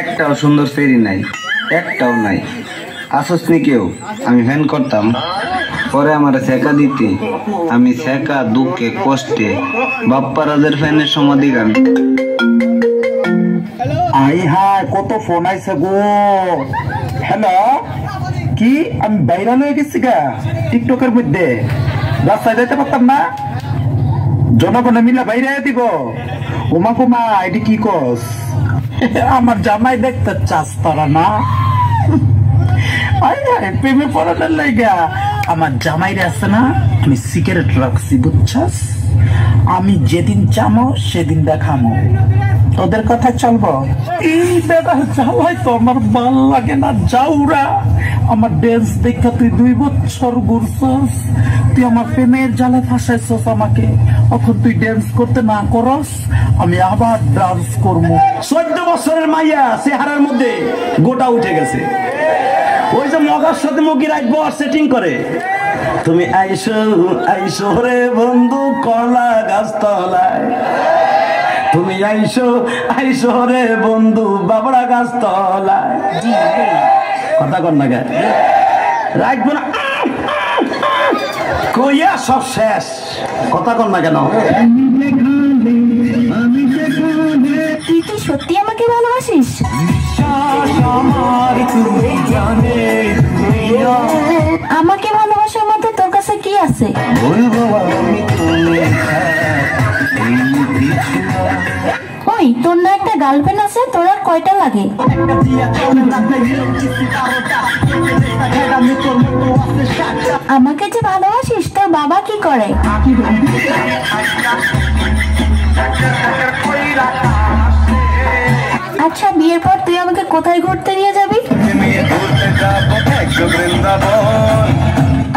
একটাও সুন্দর ফেরি নাই, একটাও নাই। আসস নি কেউ? আমি ফ্যান করতাম, পরে আমার ছেকা দিতে, আমি ছেকা দুঃখে কষ্টে বাপ্পারাজের ফ্যানের সমাধি গান। আই হায়, কত ফোন আইছে গো। হ্যালো, কি আমি ভাইরাল হয়ে গেছি গা টিকটকের মধ্যে? রাস্তায় যাইতে পারতাম না, জনগণে মিলা বাইরে দিব। ওমা কুমা, এটি কি কস? আমার জামাই দেখতে চাস তারা না? প্রেমে পড়ানোর লাইগা আমার জামাইরে আছে না, আমি সিগারেট রাখছি বুঝছস। আমি যেদিন চামো সেদিন দেখামো, তোদের কথা চলবো। এই বেটা জ্বালাই তো আমার ভাল লাগে না। যাওরা আমার ড্যান্স দেখা তুই 2 বছর ঘুরছস, তুই আমার প্রেমের জালে ফাঁসাইছস আমাকে। এখন তুই ড্যান্স করতে না করস, আমি আবার ডান্স করবো। 14 বছরের মাইয়া চেহারার মধ্যে গোটা উঠে গেছে। ওই যে মগার সাথে মগি রাখবো আর সেটিং করে। তুমি আইসো আইসো রে বন্ধু কলা গাছ তলায়, তুমি আইসো আইসো রে বন্ধু বাবড়া গাছ তলায়। কথা কর না গে, রাখবো না কইয়া সব শেষ। কথা কর না কেন? তুই কি সত্যি আমাকে ভালোবাসিস? আমাকে ভালোবাসার মধ্যে তোর কাছে কি আছে? ওই, তোর না একটা গার্লফ্রেন্ড আছে? তোর আর কয়টা লাগে? আমাকে যে ভালোবাসিস, তোর বাবা কি করে? আচ্ছা, বিয়ের পর তুই আমাকে কোথায় ঘুরতে নিয়ে যাবি?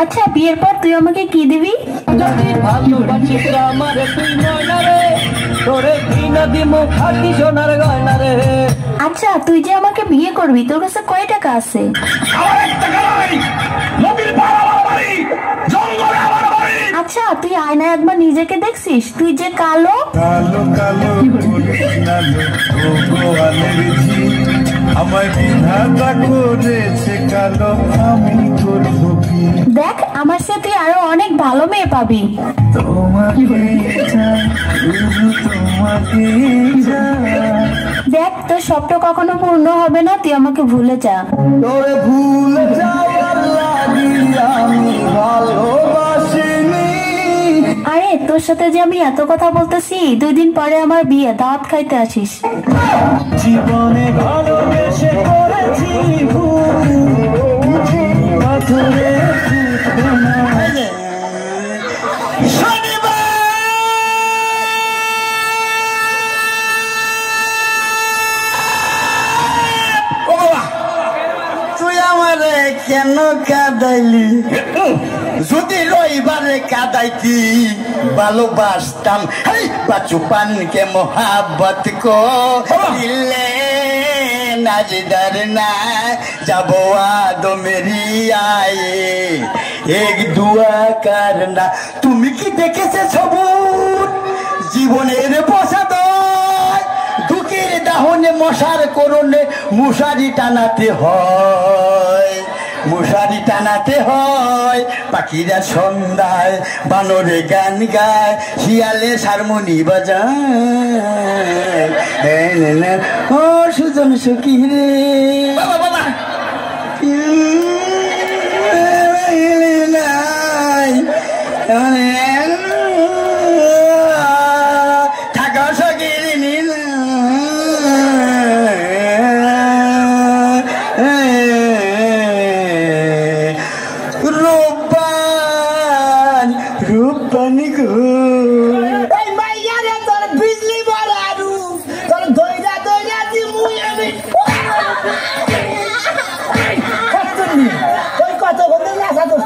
আচ্ছা, বিয়ের পর তুই আমাকে কি দিবি? আচ্ছা, তুই যে আমাকে বিয়ে করবি, তোর কাছে কয় টাকা আছে? আচ্ছা, তুই আয়নায় একবার নিজেকে দেখছিস? তুই যে কালো কালো কালো দেখ, আমার সাথে তুই আরো অনেক ভালো মেয়ে পাবি। দেখ, তোর স্বপ্ন কখনো পূর্ণ হবে না, তুই আমাকে ভুলে যা। আরে, তোর সাথে যে আমি এত কথা বলতেছি, 2 দিন পরে আমার বিয়ে, দাওয়াত খাইতে আসিস। জীবনে ভালোবেসে করেছি তুই আমারে কেন কাঁদাইলি? যদি রবিবারে কাঁদাইতি ভালোবাসতাম। বাচুপান কে মোহাব্বত কো দিলে নাজদার না যাবো আদো মেরি আয়ে এক দুয়া করনা। তুমি কি দেখেছে সবুজ জীবনের প্রসাদ? দুঃখের দাহনে মশার করণে মশারি টানাতে হয়, মশারি টানাতে হয়। পাখিরা সন্ধ্যায় বানরে গান গায়, শিয়ালে হারমোনি বাজায়। ও সুজন সখী রে বাবা বাবা থাকা সখীর নীল রূপবান রূপবানি গো। বিজলি বলা রূপ তোর দইরা দইরা দিমুই আমি। কত বন্ধু না সাথে